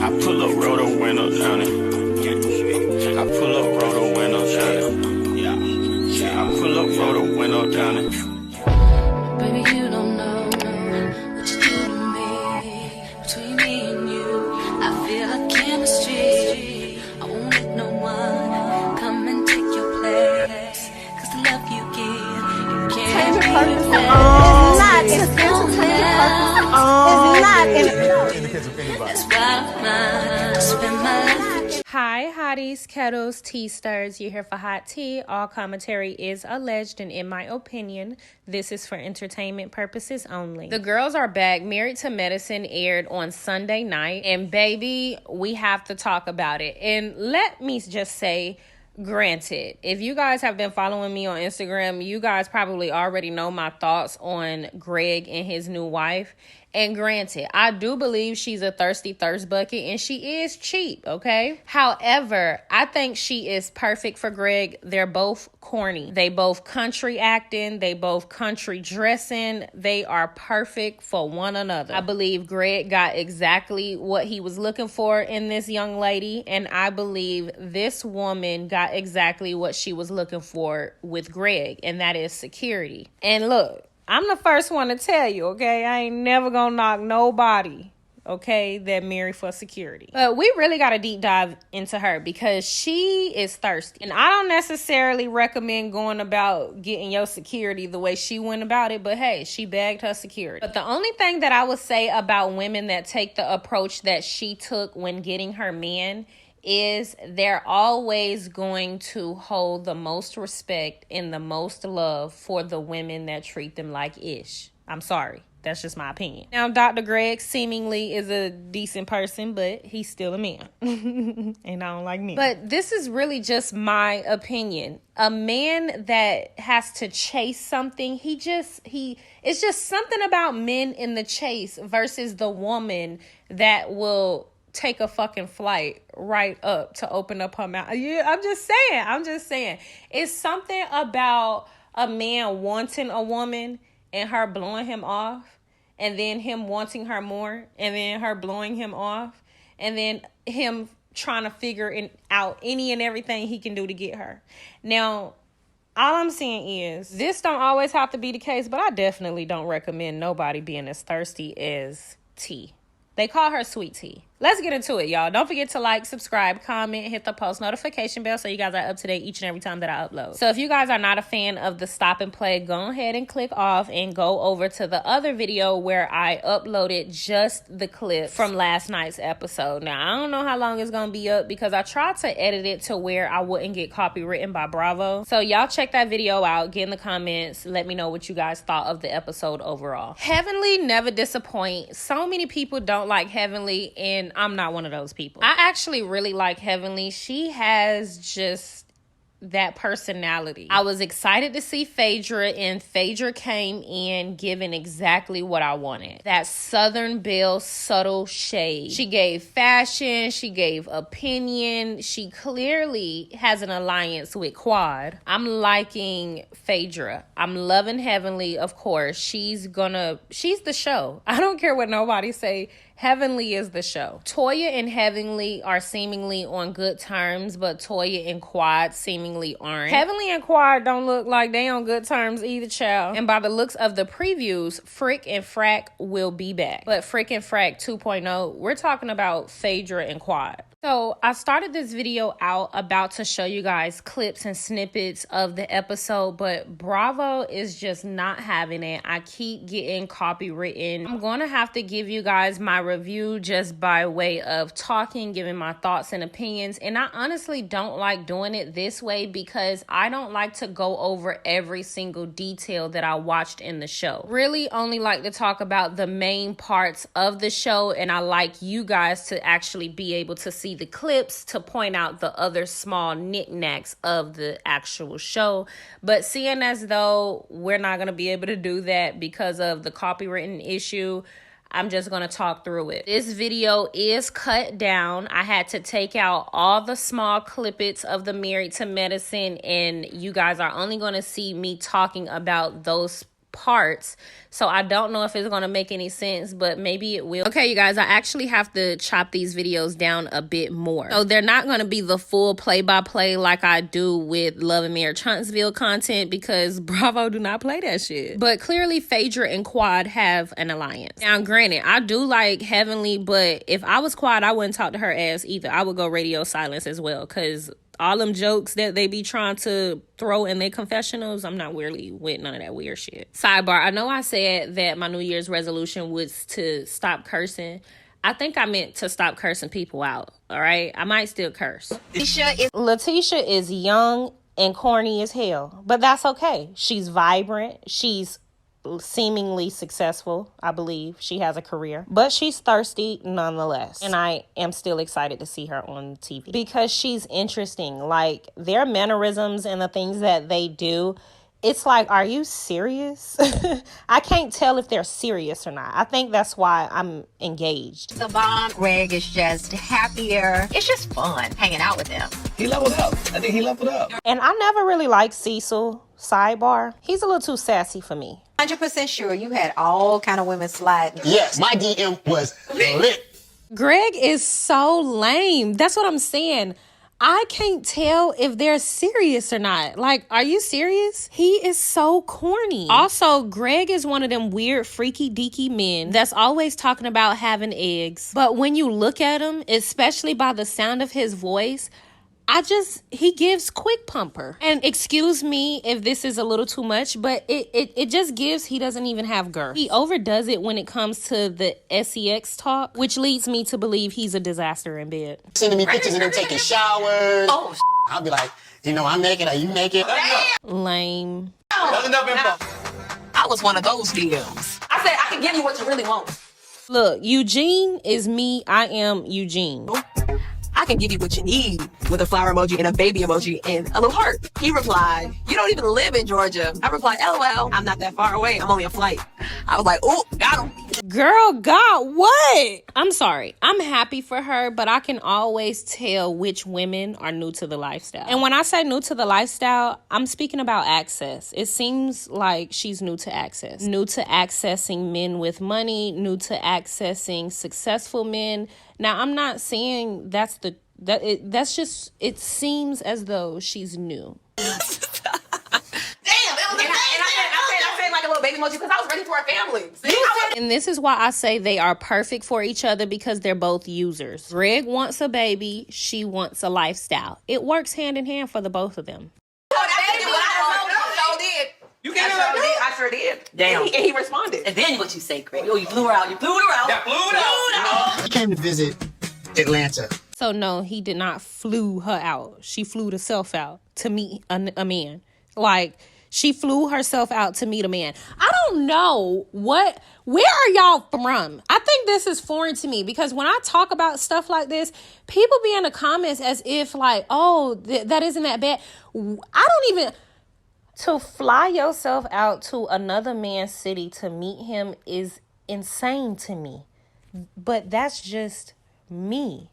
I pull up, roll the window down it. I pull up, roll the window down it. Yeah, I pull up, roll the window down it. Baby, you don't know what you do to me. Between me and you, I feel like chemistry. I won't let no one come and take your place. Cause the love you give, you can't Hi, hotties, kettles, tea stirs. You're here for hot tea. All commentary is alleged, and in my opinion, this is for entertainment purposes only. The girls are back. Married to Medicine aired on Sunday night, and baby, we have to talk about it. And let me just say, granted, if you guys have been following me on Instagram, you guys probably already know my thoughts on Greg and his new wife. And granted, I do believe she's a thirsty thirst bucket and she is cheap, okay? However, I think she is perfect for Greg. They're both corny. They both country acting. They both country dressing. They are perfect for one another. I believe Greg got exactly what he was looking for in this young lady. And I believe this woman got exactly what she was looking for with Greg. And that is security. And look, I'm the first one to tell you, okay? I ain't never gonna knock nobody, okay, that married for security. But we really got to deep dive into her because she is thirsty. And I don't necessarily recommend going about getting your security the way she went about it. But hey, she bagged her security. But the only thing that I would say about women that take the approach that she took when getting her man is they're always going to hold the most respect and the most love for the women that treat them like ish. I'm sorry. That's just my opinion. Now, Dr. Greg seemingly is a decent person, but he's still a man. And I don't like men. But this is really just my opinion. A man that has to chase something, it's just something about men in the chase versus the woman that will take a fucking flight right up to open up her mouth. Yeah, I'm just saying. It's something about a man wanting a woman and her blowing him off, and then him wanting her more, and then her blowing him off, and then him trying to figure out any and everything he can do to get her. Now, all I'm saying is, this don't always have to be the case, but I definitely don't recommend nobody being as thirsty as T. They call her Sweet Tea. Let's get into it, y'all. Don't forget to like, subscribe, comment, hit the post notification bell so you guys are up to date each and every time that I upload. So if you guys are not a fan of the stop and play, go ahead and click off and go over to the other video where I uploaded just the clip from last night's episode. Now, I don't know how long it's going to be up because I tried to edit it to where I wouldn't get copywritten by Bravo. So y'all check that video out. Get in the comments. Let me know what you guys thought of the episode overall. Heavenly never disappoint. So many people don't like Heavenly, and I'm not one of those people. I actually really like Heavenly. She has just that personality. I was excited to see Phaedra, and Phaedra came in giving exactly what I wanted. That Southern Belle subtle shade. She gave fashion. She gave opinion. She clearly has an alliance with Quad. I'm liking Phaedra. I'm loving Heavenly, of course. She's the show. I don't care what nobody say. Heavenly is the show. Toya and Heavenly are seemingly on good terms, but Toya and Quad seemingly aren't. Heavenly and Quad don't look like they on good terms either, child. And by the looks of the previews, Frick and Frack will be back. But Frick and Frack 2.0, we're talking about Phaedra and Quad. So I started this video out about to show you guys clips and snippets of the episode, but Bravo is just not having it. I keep getting copywritten. I'm going to have to give you guys my review just by way of talking, giving my thoughts and opinions. And I honestly don't like doing it this way because I don't like to go over every single detail that I watched in the show. Really only like to talk about the main parts of the show, and I like you guys to actually be able to see the clips to point out the other small knickknacks of the actual show. But seeing as though we're not going to be able to do that because of the copywritten issue, I'm just going to talk through it. This video is cut down. I had to take out all the small clippets of the Married to Medicine, and you guys are only going to see me talking about those parts. So I don't know if it's going to make any sense, but maybe it will. Okay, you guys, I actually have to chop these videos down a bit more. So they're not going to be the full play-by-play like I do with Love and Marriage Huntsville content, because Bravo do not play that shit. But clearly Phaedra and Quad have an alliance. Now, granted, I do like Heavenly, but if I was Quad, I wouldn't talk to her ass either. I would go radio silence as well, because all them jokes that they be trying to throw in their confessionals, I'm not really with none of that weird shit. Sidebar, I know I said that my New Year's resolution was to stop cursing. I think I meant to stop cursing people out, all right? I might still curse. Letitia is young and corny as hell, but that's okay. She's vibrant. She's seemingly successful, I believe. She has a career, but she's thirsty nonetheless, and I am still excited to see her on TV because she's interesting. Like, their mannerisms and the things that they do, it's like, are you serious? I can't tell if they're serious or not. I think that's why I'm engaged. Savon, Greg is just happier. It's just fun hanging out with them. He leveled up. I think he leveled up. And I never really liked Cecil. Sidebar, he's a little too sassy for me. 100% sure you had all kind of women sliding. Yes, my DM was lit. Greg is so lame. That's what I'm saying. I can't tell if they're serious or not. Like, are you serious? He is so corny. Also, Greg is one of them weird, freaky, deaky men that's always talking about having eggs. But when you look at him, especially by the sound of his voice, he gives quick pumper. And excuse me if this is a little too much, but it just gives, he doesn't even have girth. He overdoes it when it comes to the sex talk, which leads me to believe he's a disaster in bed. Sending me pictures of them taking showers. Oh, I'll be like, I'm naked. Are you naked? Lame. That's enough info. I was one of those DMs. I said, I can give you what you really want. Look, Eugene is me. I am Eugene. I can give you what you need, with a flower emoji and a baby emoji and a little heart. He replied, you don't even live in Georgia. I replied, LOL, I'm not that far away. I'm only a flight. I was like, oh, got him. Girl, got what? I'm sorry. I'm happy for her, but I can always tell which women are new to the lifestyle. And when I say new to the lifestyle, I'm speaking about access. It seems like she's new to access. New to accessing men with money, new to accessing successful men. Now, I'm not saying it seems as though she's new. Damn, it was I said like a little baby emoji because I was ready for a family. And this is why I say they are perfect for each other, because they're both users. Greg wants a baby, she wants a lifestyle. It works hand in hand for the both of them. You can't I sure did. Damn. And he responded. And then what you say, Greg? Oh, you blew her out. You blew her out. Yeah, blew it out. He came to visit Atlanta. So no, he did not flew her out. She flew herself out to meet a man. Like, she flew herself out to meet a man. I don't know where are y'all from? I think this is foreign to me, because when I talk about stuff like this, people be in the comments as if like, oh, that isn't that bad. To fly yourself out to another man's city to meet him is insane to me. But that's just me.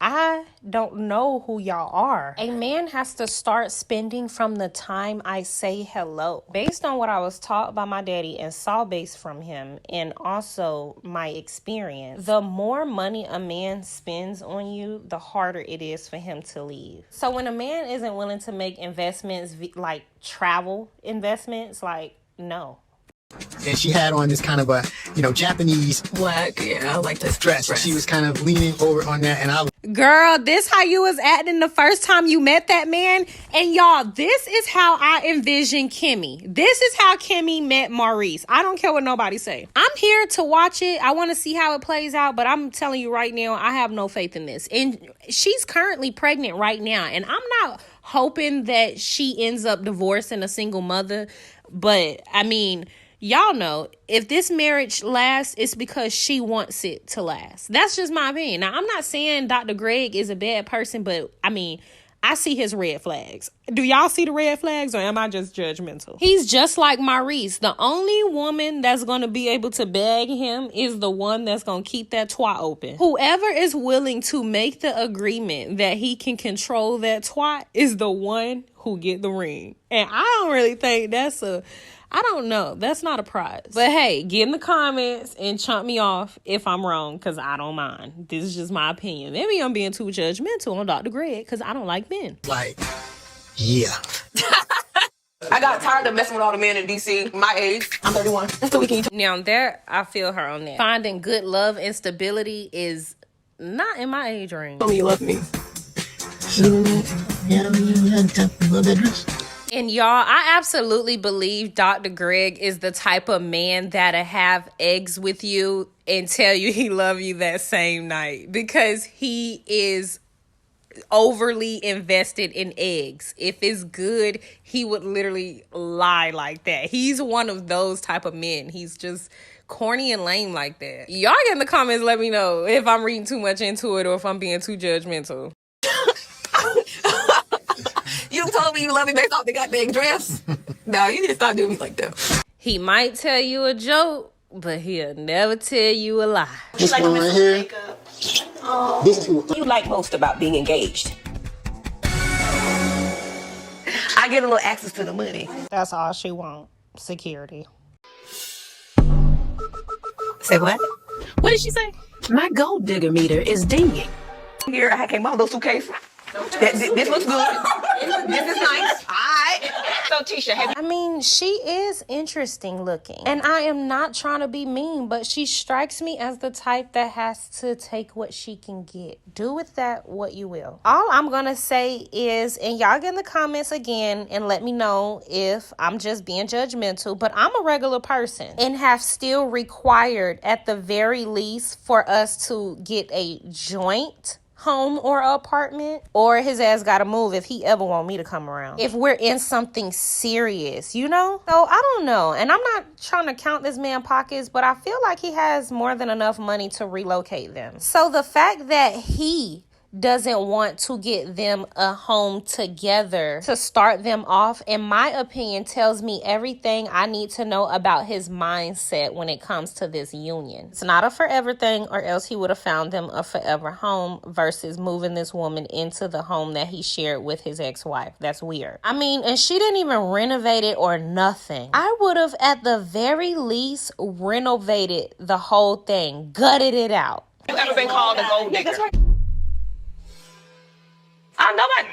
I don't know who y'all are. A man has to start spending from the time I say hello. Based on what I was taught by my daddy and saw based from him, and also my experience, the more money a man spends on you, the harder it is for him to leave. So when a man isn't willing to make investments like travel investments, like, no. And she had on this kind of a, Japanese black, I like this dress. She was kind of leaning over on that, and I was, girl, this how you was acting the first time you met that man. And y'all, this is how I envision Kimmy. This is how Kimmy met Maurice. I don't care what nobody say. I'm here to watch it. I want to see how it plays out, but I'm telling you right now, I have no faith in this. And she's currently pregnant right now, and I'm not hoping that she ends up divorcing a single mother. But I mean, y'all know, if this marriage lasts, it's because she wants it to last. That's just my opinion. Now, I'm not saying Dr. Greg is a bad person, but I mean, I see his red flags. Do y'all see the red flags, or am I just judgmental? He's just like Maurice. The only woman that's going to be able to bag him is the one that's going to keep that twat open. Whoever is willing to make the agreement that he can control that twat is the one who get the ring. And I don't really think I don't know. That's not a prize. But hey, get in the comments and chump me off if I'm wrong, because I don't mind. This is just my opinion. Maybe I'm being too judgmental on Dr. Greg because I don't like men. Like, yeah. I got tired of messing with all the men in DC, my age. I'm 31. That's the weekend. Now, there, I feel her on that. Finding good love and stability is not in my age range. Tell me you love me. Yeah, love that dress. And y'all, I absolutely believe Dr. Greg is the type of man that'll have eggs with you and tell you he love you that same night, because he is overly invested in eggs. If it's good, he would literally lie like that. He's one of those type of men. He's just corny and lame like that. Y'all get in the comments, let me know if I'm reading too much into it or if I'm being too judgmental. You told me you love me based off the goddamn dress. No, you need to stop doing me like that. He might tell you a joke, but he'll never tell you a lie. This one right here. This is What you like most about being engaged? I get a little access to the money. That's all she wants. Security. Say what? What did she say? My gold digger meter is dinging. Here, I came out of those suitcases. This looks good. This is nice. All right. So, Tisha, I mean, she is interesting looking. And I am not trying to be mean, but she strikes me as the type that has to take what she can get. Do with that what you will. All I'm going to say is, and y'all get in the comments again and let me know if I'm just being judgmental, but I'm a regular person and have still required at the very least for us to get a joint home or apartment, or his ass gotta move if he ever want me to come around. If we're in something serious, you know? So I don't know. And I'm not trying to count this man's pockets, but I feel like he has more than enough money to relocate them. So the fact that he doesn't want to get them a home together to start them off, in my opinion, tells me everything I need to know about his mindset when it comes to this union. It's not a forever thing, or else he would have found them a forever home versus moving this woman into the home that he shared with his ex-wife. That's weird. I mean, and she didn't even renovate it or nothing. I would have at the very least renovated the whole thing, gutted it out. you ever been called a gold digger?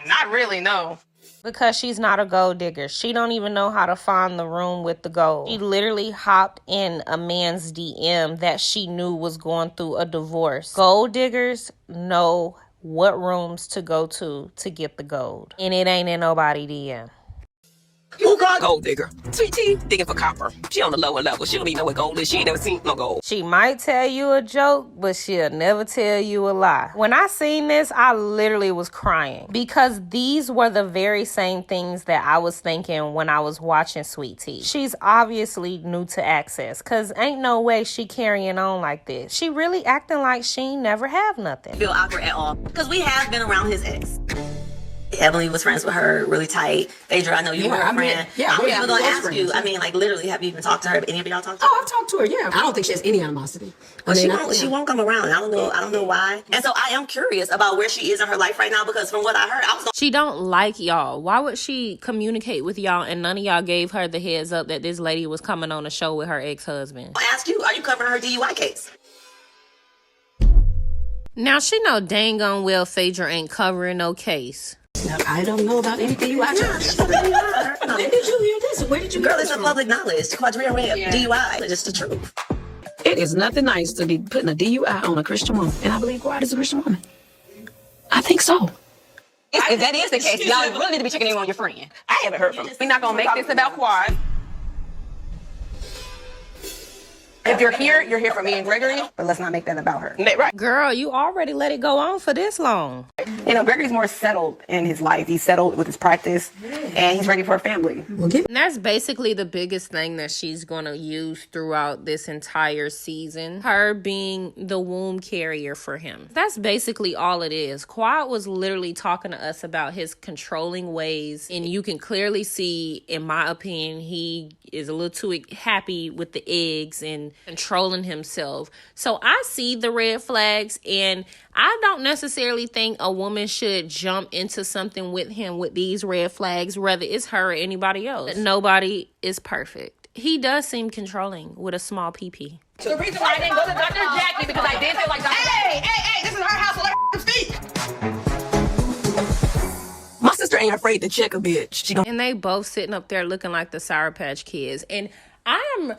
Not really, no. Because she's not a gold digger. She don't even know how to find the room with the gold. She literally hopped in a man's DM that she knew was going through a divorce. Gold diggers know what rooms to go to get the gold. And it ain't in nobody DM. You got gold digger. Sweet tea, digging for copper. She on the lower level. She don't even know what gold is. She ain't never seen no gold. She might tell you a joke, but she'll never tell you a lie. When I seen this, I literally was crying, because these were the very same things that I was thinking when I was watching Sweet Tea. She's obviously new to Access, because ain't no way she carrying on like this. She really acting like she ain't never have nothing. Feel awkward at all, because we have been around his ex. Emily was friends with her really tight. Phaedra, I know you were her friend. I'm even gonna ask you. I mean, like, literally, have you even talked to her? Any of y'all talked to her? Oh, I've talked to her. Yeah, I don't think she has any animosity. Well, she won't come around. I don't know why. And so I am curious about where she is in her life right now, because from what I heard, I was. She don't like y'all. Why would she communicate with y'all and none of y'all gave her the heads up that this lady was coming on a show with her ex-husband? I'll ask you, are you covering her DUI case? Now she know dang on well Phaedra ain't covering no case. I don't know about any DUI charges. When did you hear this? Where did you Girl, it's a public knowledge. Quadrillion DUI. It's just the truth. It is nothing nice to be putting a DUI on a Christian woman. And I believe Quad is a Christian woman. I think so. If that is the case, y'all really need to be checking in on your friend. I haven't heard from him. We're not going to make this about Quad. If you're here for me and Gregory, but let's not make that about her. Right. Girl, you already let it go on for this long. You know, Gregory's more settled in his life. He's settled with his practice, and he's ready for a family. And that's basically the biggest thing that she's going to use throughout this entire season. Her being the womb carrier for him. That's basically all it is. Quad was literally talking to us about his controlling ways, and you can clearly see, in my opinion, he is a little too happy with the eggs and controlling himself. So I see the red flags, and I don't necessarily think a woman should jump into something with him with these red flags, whether it's her or anybody else. Nobody is perfect. He does seem controlling with a small PP. The reason why I didn't go to Dr. Jackie because I did feel like Dr. Hey, this is her house, so let her speak. My sister ain't afraid to check a bitch. And they both sitting up there looking like the Sour Patch Kids. And I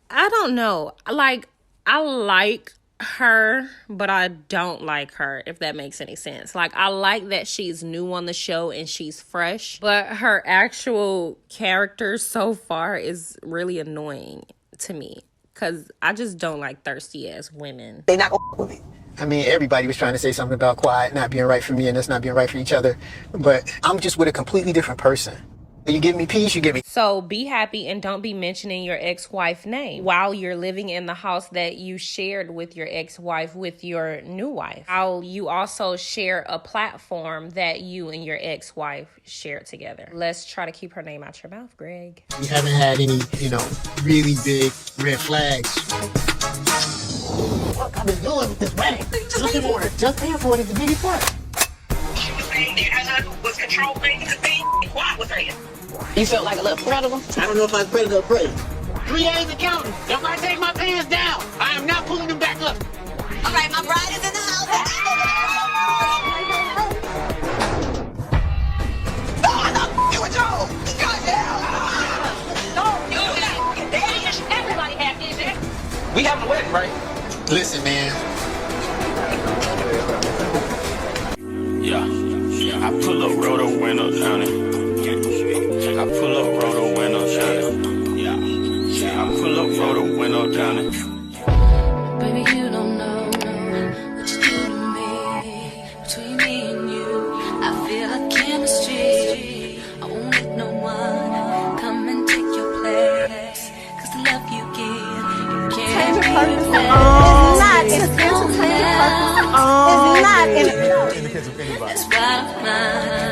don't know. Like, I like her, but I don't like her, if that makes any sense. Like, I like that she's new on the show and she's fresh, but her actual character so far is really annoying to me because I just don't like thirsty ass women. They not gonna with me. I mean, everybody was trying to say something about Quiet not being right for me and us not being right for each other. But I'm just with a completely different person. You give me peace, you give me... So be happy and don't be mentioning your ex-wife name while you're living in the house that you shared with your ex-wife with your new wife. How you also share a platform that you and your ex-wife shared together. Let's try to keep her name out your mouth, Greg. We haven't had any, really big red flags. What I've been doing with this bag? Just pay for it. Just pay for it is the biggest part. Was control crazy to be quiet with her. You felt like a little predator? I don't know if I was predator or prey. 3 days of counting. If I take my pants down, I am not pulling them back up. All right, my bride is in the house. No, I'm not f***ing with y'all. Goddamn. Don't do that. Everybody has this. We having a wedding, right? Listen, man. Yeah, I pull up, roll the window down it. I pull up, roll the window down it. Yeah, I pull up, roll the window down it. Baby, you don't know what you do to me. Between me and you, I feel like chemistry. I won't let no one come and take your place. Cause the love you give, you can't replace. It's not in the purpose. It's not in the purpose. In the case of anybody. That's right of mine.